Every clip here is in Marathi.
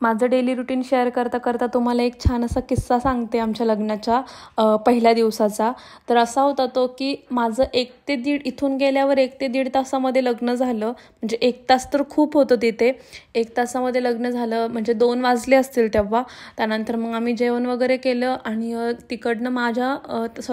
माझं डेली रुटीन शेअर करता करता तुम्हाला एक छान असा किस्सा सांगते आमच्या लग्नाच्या पहिल्या दिवसाचा. तर असा होता तो की माझं 1 ते दीड इथून गेल्यावर 1 ते दीड तासामध्ये लग्न झालं. म्हणजे 1 तास तर खूप होतं तिथे. 1 तासामध्ये लग्न झालं म्हणजे 2 वाजले असतील तेव्हा. त्यानंतर मग आम्ही जेवण वगैरे केलं आणि तिकडनं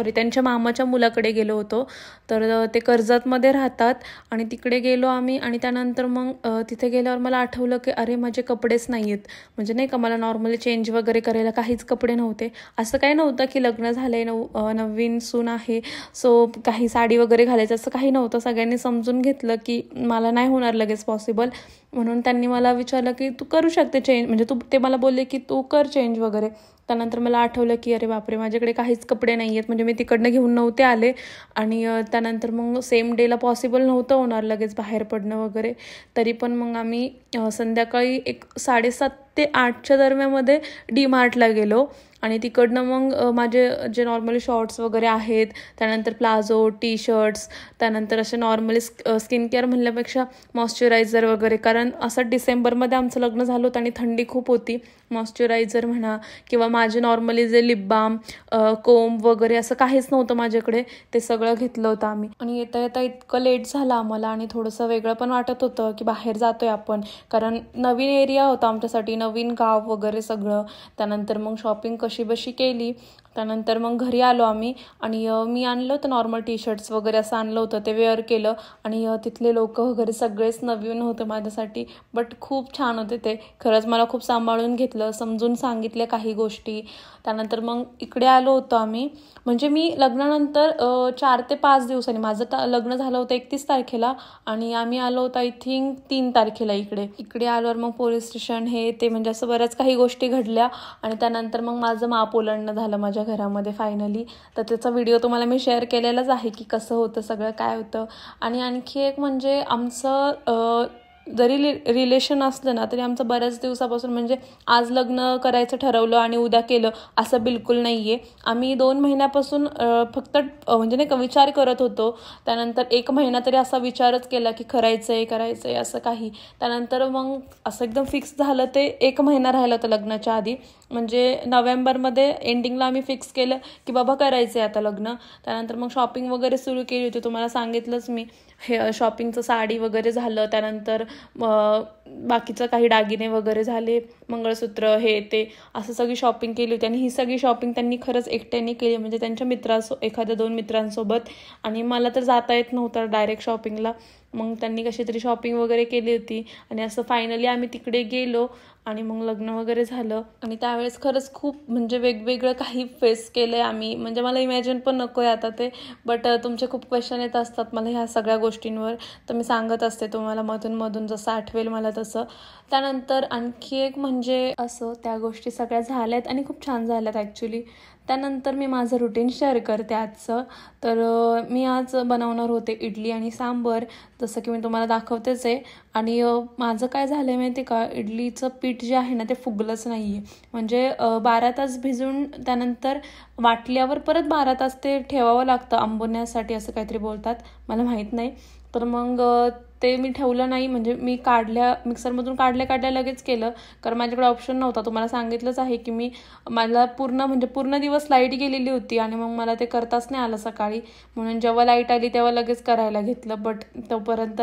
त्यांच्या मामाच्या मुलाकडे गेलो होतो. तर ते कर्जतमध्ये राहतात आणि तिकडे गेलो आम्ही. आणि त्यानंतर मग तिथे गेल्यावर मला आठवलं की अरे माझे कपडेच नाही आहेत. म्हणजे नाही का मला नॉर्मली चेंज वगैरे करायला काहीच कपडे नव्हते. असं काही नव्हतं की लग्न झालं आहे, नवीन सून आहे सो काही साडी वगैरे घालायचं असं काही नव्हतं. सगळ्यांनी समजून घेतलं की मला नाही होणार लगेच पॉसिबल. म्हणून त्यांनी मला विचारलं की तू करू शकते चेंज, म्हणजे ते मला बोलले की तू कर चेंज वगैरे. त्यानंतर मला आठवलं की अरे बापरे माझ्याकडे काहीच कपडे नाही आहेत, म्हणजे मी तिकडनं घेऊन नव्हते आले. आणि त्यानंतर मग सेम डेला पॉसिबल नव्हतं होणार लगेच बाहेर पडणं वगैरे. तरी पण मग आम्ही संध्याकाळी 7:30 ते 8च्या दरम्यानमध्ये डी-मार्टला गेलो. आणि तिकडनं मग माझे जे नॉर्मली शॉर्ट्स वगैरे आहेत, त्यानंतर प्लाझो, टी शर्ट्स, त्यानंतर असे नॉर्मली स्किन केअर म्हणल्यापेक्षा मॉइश्चरायझर वगैरे, कारण असं डिसेंबरमध्ये आमचं लग्न झालं होतं आणि थंडी खूप होती. मॉइश्चरायझर म्हणा किंवा माझे नॉर्मली जे लिप बाम, कोंब वगैरे असं काहीच नव्हतं माझ्याकडे. ते सगळं घेतलं होतं आम्ही. आणि येता येता इतकं लेट झालं आम्हाला आणि थोडंसं वेगळं पण वाटत होतं की बाहेर जातोय आपण, कारण नवीन एरिया होता आमच्यासाठी, नवीन गाव वगैरे सगळं. त्यानंतर मग शॉपिंग कशी बशी केली. त्यानंतर मग घरी आलो आम्ही आणि मी आणलं होतं नॉर्मल टी शर्ट्स वगैरे असं आणलं होतं, ते वेअर केलं. आणि तिथले लोक वगैरे सगळेच नवीन होते माझ्यासाठी, बट खूप छान होते ते. खरंच मला खूप सांभाळून घेतलं, समजून सांगितल्या काही गोष्टी. त्यानंतर मग इकडे आलो होतो आम्ही. म्हणजे मी लग्नानंतर 4 ते 5 दिवसांनी, माझं लग्न झालं होतं 31 तारखेला आणि आम्ही आलो होतो आय थिंक 3 तारखेला इकडे आल्यावर मग पोलीस स्टेशन हे ते, म्हणजे असं बऱ्याच काही गोष्टी घडल्या. आणि त्यानंतर मग माझं माप ओलांडणं झालं माझ्या घरामध्ये फायनली. तर त्याचा व्हिडिओ तुम्हाला मी शेअर केलेलाच आहे की कसं होतं सगळं, काय होतं. आणि आणखी एक म्हणजे आमचं जरी रिलेशन असलं ना तरी आमचं बऱ्याच दिवसापासून, म्हणजे आज लग्न करायचं ठरवलं आणि उद्या केलं असं बिलकुल नाही आहे. आम्ही 2 महिन्यापासून फक्त म्हणजे नाही का विचार करत होतो. त्यानंतर 1 महिना तरी असा विचारच केला की करायचं आहे असं काही. त्यानंतर मग असं एकदम फिक्स झालं. ते 1 महिना राहिला होता लग्नाच्या आधी, म्हणजे नोव्हेंबरमध्ये एंडिंगला आम्ही फिक्स केलं की बाबा करायचं आहे आता लग्न. त्यानंतर मग शॉपिंग वगैरे सुरू केली होती, तुम्हाला सांगितलंच मी. हे शॉपिंगचं साडी वगैरे झालं, त्यानंतर बाकीचं काही दागिने वगैरे झाले, मंगळसूत्र हे ते असं सगळी शॉपिंग केली होती. आणि ही सगळी शॉपिंग त्यांनी खरंच एकट्याने केली, म्हणजे त्यांच्या एखाद्या 2 मित्रांसोबत. आणि मला तर जाता येत नव्हतं डायरेक्ट शॉपिंगला. मग त्यांनी कशी तरी शॉपिंग वगैरे केली होती आणि असं फायनली आम्ही तिकडे गेलो आणि मग लग्न वगैरे झालं. आणि त्यावेळेस खरंच खूप म्हणजे वेगवेगळं काही फेस केलं आहे आम्ही, म्हणजे मला इमॅजिन पण नको आहे आता ते. बट तुमचे खूप क्वेश्चन येत असतात मला ह्या सगळ्या गोष्टींवर, तर मी सांगत असते तुम्हाला मधून जसं आठवेल मला तसं. त्यानंतर आणखी एक म्हणजे असं त्या गोष्टी सगळ्या झाल्यात आणि खूप छान झाल्यात ॲक्च्युली. त्यानंतर मी माझं रुटीन शेअर करते आजचं. तर मी आज बनवणार होते इडली आणि सांबर, जसं की मी तुम्हाला दाखवतेच आहे. आणि माझं काय झालं आहे माहिती का, इडलीचं पीठ जे आहे ना ते फुगलंच नाही आहे. म्हणजे 12 तास भिजून त्यानंतर वाटल्यावर परत 12 तास ते ठेवावं लागतं आंबवण्यासाठी, असं काहीतरी बोलतात, मला माहीत नाही. तर मग ते मी ठेवलं नाही, म्हणजे मी मिक्सरमधून काढल्या लगेच केलं, कारण माझ्याकडे ऑप्शन नव्हता. तुम्हाला सांगितलंच आहे की मला पूर्ण दिवस लाईट गेलेली होती आणि मग मला ते करताच नाही आलं सकाळी. म्हणून जेव्हा लाईट आली तेव्हा लगेच करायला घेतलं. बट तोपर्यंत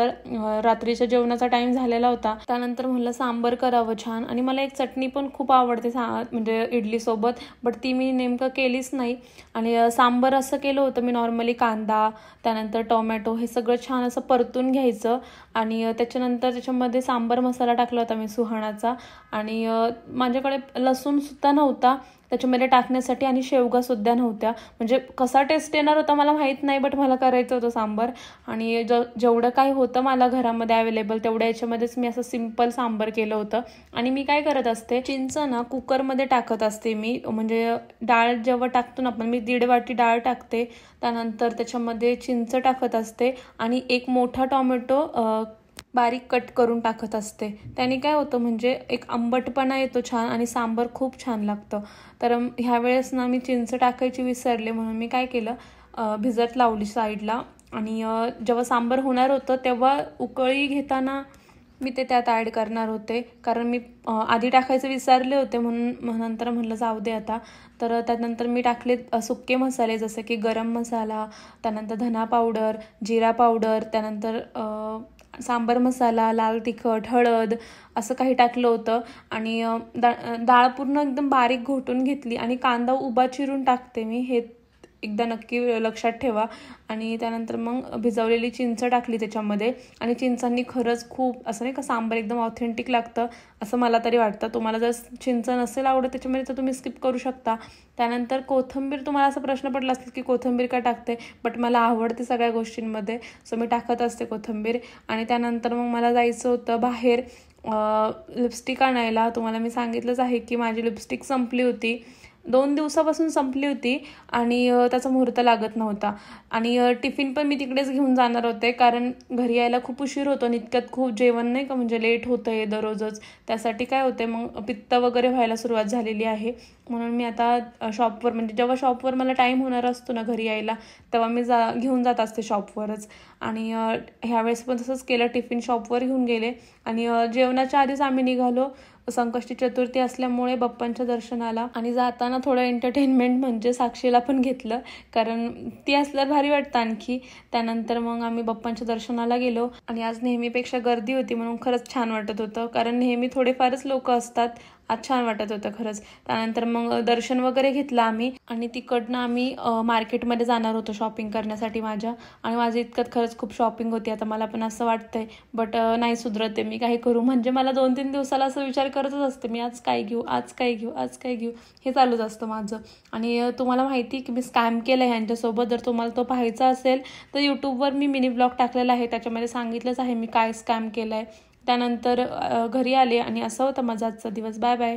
रात्रीच्या जेवणाचा टाईम झालेला होता. त्यानंतर म्हणलं सांबर करावं छान. आणि मला एक चटणी पण खूप आवडते म्हणजे इडलीसोबत, बट ती मी नेमकं केलीच नाही. आणि सांबर असं केलं होतं मी नॉर्मली कांदा, त्यानंतर टोमॅटो हे सगळं छान असं परतून घ्यायचं. आणि त्याच्यानंतर त्याच्यामध्ये सांबर मसाला टाकला होता मी सुहाणाचा. आणि माझ्याकडे लसूणसुद्धा नव्हता त्याच्यामध्ये टाकण्यासाठी आणि शेवगासुद्धा नव्हत्या. म्हणजे कसा टेस्ट येणार होता मला माहीत नाही, बट मला करायचं होतं सांबर. आणि जेवढं काही होतं मला घरामध्ये अवेलेबल तेवढ्या याच्यामध्येच मी असं सिम्पल सांबर केलं होतं. आणि मी काय करत असते, चिंच ना कुकरमध्ये टाकत असते मी, म्हणजे डाळ जेव्हा टाकतो ना आपण, मी 1.5 वाटी डाळ टाकते. त्यानंतर त्याच्यामध्ये चिंच टाकत असते आणि 1 मोठा टोमॅटो बारीक कट करून टाकत असते. त्याने काय होतं म्हणजे एक आंबटपणा येतो छान आणि सांबर खूप छान लागतं. तर ह्या वेळेस ना मी चिंच टाकायची विसरले, म्हणून मी काय केलं, भिजत लावली साईडला. आणि जेव्हा सांबर होणार होतं तेव्हा उकळी घेताना मी ते त्यात ॲड करणार होते, कारण मी आधी टाकायचं विसरले होते, म्हणून नंतर म्हणलं जाऊ दे आता. तर त्यानंतर मी टाकले सुके मसाले, जसं की गरम मसाला, त्यानंतर धना पावडर, जिरा पावडर, त्यानंतर सांबार मसाला, लाल तिखट, हळद असं काही टाकलं होतं. आणि डाळ पूर्ण एकदम बारीक घोटून घेतली आणि कांदा उभा चिरून टाकते मी, हे एकदा नक्की लक्षात ठेवा. आणि त्यानंतर मग भिजवलेली चिंच टाकली त्याच्यामध्ये, आणि चिंचांनी खरंच खूप असं नाही का सांबार एकदम ऑथेंटिक लागतं असं मला तरी वाटतं. तुम्हाला जर चिंच नसेल आवडत त्याच्यामध्ये तर तुम्ही स्किप करू शकता. त्यानंतर कोथिंबीर, तुम्हाला असा प्रश्न पडला असेल की कोथिंबीर का टाकते, बट मला आवडते सगळ्या गोष्टींमध्ये, सो मी टाकत असते कोथिंबीर. आणि त्यानंतर मग मला जायचं होतं बाहेर लिपस्टिक आणायला. तुम्हाला मी सांगितलंच आहे की माझी लिपस्टिक संपली होती, 2 दिवसापासून संपली होती, आणि त्याचा मुहूर्त लागत नव्हता. आणि टिफिन पण मी तिकडेच घेऊन जाणार होते, कारण घरी यायला खूप उशीर होतो आणि इतक्यात खूप जेवण नाही का, म्हणजे लेट होतं आहे दररोजच. त्यासाठी काय होते मग पित्त वगैरे व्हायला सुरुवात झालेली आहे. म्हणून मी आता शॉपवर, म्हणजे जेव्हा शॉपवर मला टाईम होणार असतो ना घरी यायला, तेव्हा मी घेऊन जात असते शॉपवरच. आणि ह्यावेळेस पण तसंच केलं, टिफिन शॉपवर घेऊन गेले. आणि जेवणाच्या आधीच आम्ही निघालो, संकष्टी चतुर्थी असल्यामुळे बाप्पांच्या दर्शनाला. आणि जाताना थोडं एंटरटेनमेंट म्हणजे साक्षीला पण घेतलं, कारण ती असल्यावर भारी वाटतं आणखी. त्यानंतर मग आम्ही बाप्पांच्या दर्शनाला गेलो, आणि आज नेहमीपेक्षा गर्दी होती म्हणून खरंच छान वाटत होतं, कारण नेहमी थोडेफारच लोक असतात, आज छान वाटत होतं खरंच. त्यानंतर मग दर्शन वगैरे घेतलं आम्ही, आणि तिकडनं आम्ही मार्केटमध्ये जाणार होतो शॉपिंग करण्यासाठी माझ्या. आणि माझं इतकं खरंच खूप शॉपिंग होती, आता मला पण असं वाटतंय, बट नाही सुधरते मी काही करू. म्हणजे मला 2-3 दिवसाला असं विचार करतच असते मी, आज काय घेऊ, आज काय घेऊ, आज काय घेऊ, हे चालूच असतं माझं. आणि तुम्हाला माहिती की मी स्कॅम केलं आहे ह्यांच्यासोबत. जर तुम्हाला तो पाहायचा असेल तर यूट्यूबवर मी मिनी ब्लॉग टाकलेला आहे, त्याच्यामध्ये सांगितलंच आहे मी काय स्कॅम केलं आहे. त्यानंतर घरी आले, आणि असा होता माझा आजचा दिवस. Bye bye.